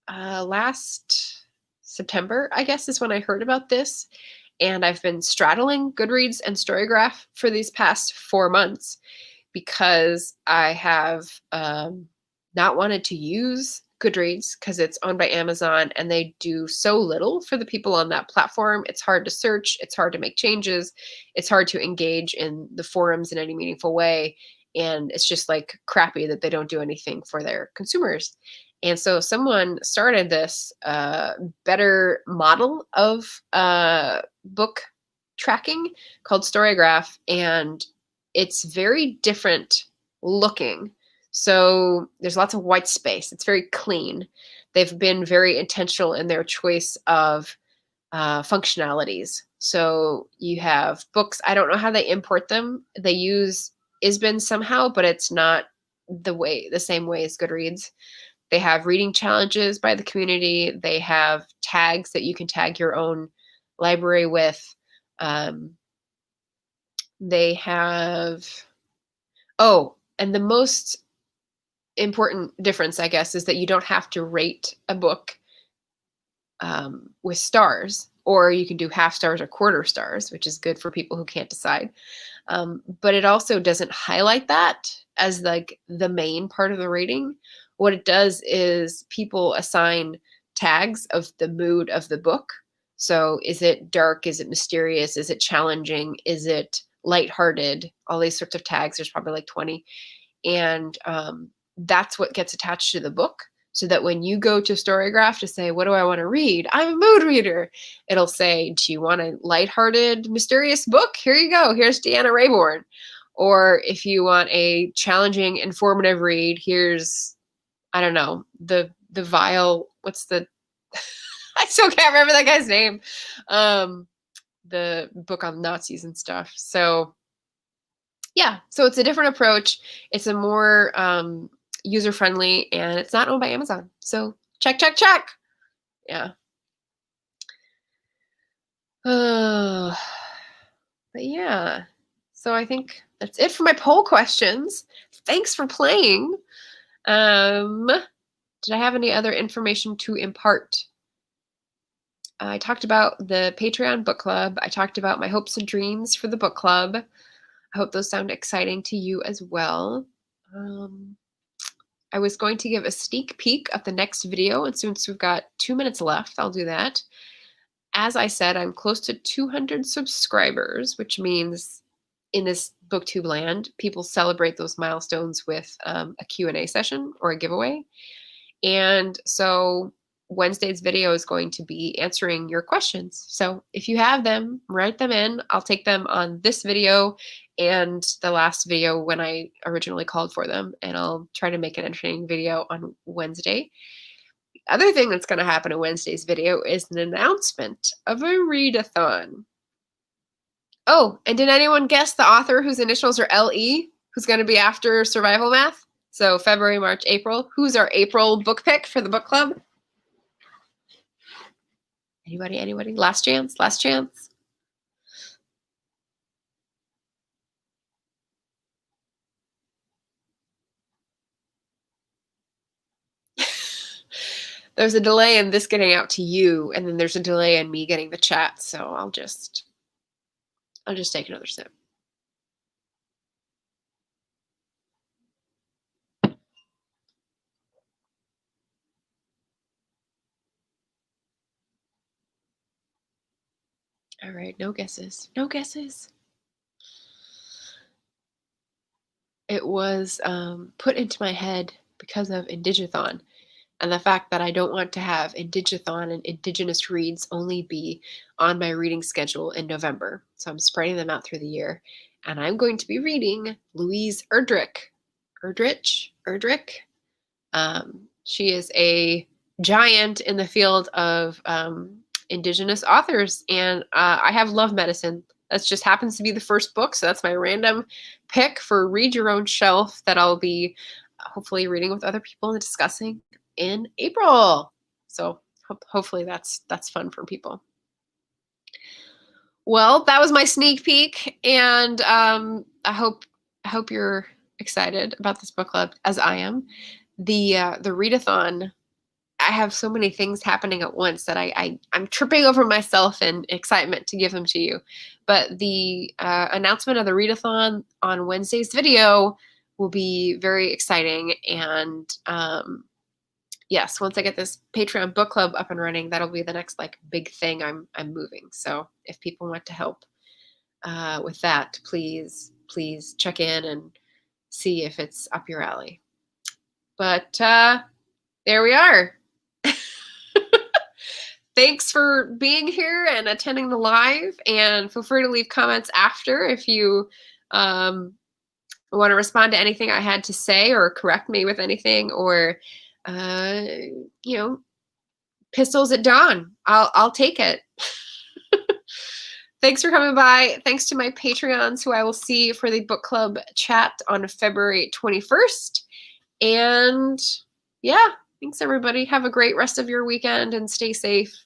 last September, I guess, is when I heard about this, and I've been straddling Goodreads and Storygraph for these past 4 months because I have not wanted to use Goodreads because it's owned by Amazon and they do so little for the people on that platform. It's hard to search, it's hard to make changes, it's hard to engage in the forums in any meaningful way. And it's just like crappy that they don't do anything for their consumers. And so someone started this better model of book tracking called Storygraph, and it's very different looking. So there's lots of white space. It's very clean. They've been very intentional in their choice of functionalities. So you have books. I don't know how they import them. They use Isbin somehow, but it's not the same way as Goodreads. They have reading challenges by the community. They have tags that you can tag your own library with. They have, oh, and the most important difference, I guess, is that you don't have to rate a book with stars, or you can do half stars or quarter stars, which is good for people who can't decide. But it also doesn't highlight that as like the main part of the rating. What it does is people assign tags of the mood of the book. So is it dark? Is it mysterious? Is it challenging? Is it lighthearted? All these sorts of tags. There's probably like 20. And that's what gets attached to the book. So that when you go to Storygraph to say, what do I want to read? I'm a mood reader. It'll say, do you want a lighthearted, mysterious book? Here you go. Here's Deanna Raybourn. Or if you want a challenging, informative read, here's, I don't know, the vile, what's the, I still can't remember that guy's name. The book on Nazis and stuff. So yeah, so it's a different approach. It's a more user-friendly, and it's not owned by Amazon. So check, check, check. Yeah. But yeah, so I think that's it for my poll questions. Thanks for playing. Did I have any other information to impart? I talked about the Patreon book club. I talked about my hopes and dreams for the book club. I hope those sound exciting to you as well. I was going to give a sneak peek of the next video, and since we've got 2 minutes left, I'll do that. As I said, I'm close to 200 subscribers, which means in this BookTube land, people celebrate those milestones with a Q&A session or a giveaway. And so Wednesday's video is going to be answering your questions. So if you have them, write them in. I'll take them on this video and the last video when I originally called for them, and I'll try to make an entertaining video on Wednesday. The other thing that's going to happen in Wednesday's video is an announcement of a readathon. Oh, and did anyone guess the author whose initials are LE, who's going to be after Survival Math? So February, March, April. Who's our April book pick for the book club? Anybody, anybody? Last chance, last chance. There's a delay in this getting out to you, and then there's a delay in me getting the chat, so I'll just take another sip. All right, no guesses. No guesses. It was put into my head because of Indigathon and the fact that I don't want to have Indigathon and Indigenous reads only be on my reading schedule in November. So I'm spreading them out through the year. And I'm going to be reading Louise Erdrich. She is a giant in the field of Indigenous authors, and I have Love Medicine. That just happens to be the first book, so that's my random pick for Read Your Own Shelf that I'll be hopefully reading with other people and discussing in April. So hopefully that's fun for people. Well, that was my sneak peek, and I hope you're excited about this book club as I am. The readathon, I have so many things happening at once that I'm tripping over myself in excitement to give them to you. But the announcement of the readathon on Wednesday's video will be very exciting. And yes, once I get this Patreon book club up and running, that'll be the next like big thing I'm moving. So if people want to help with that, please check in and see if it's up your alley. But there we are. Thanks for being here and attending the live, and feel free to leave comments after if you want to respond to anything I had to say or correct me with anything, or pistols at dawn. I'll take it. Thanks for coming by. Thanks to my Patreons who I will see for the book club chat on February 21st. And yeah, thanks everybody. Have a great rest of your weekend and stay safe.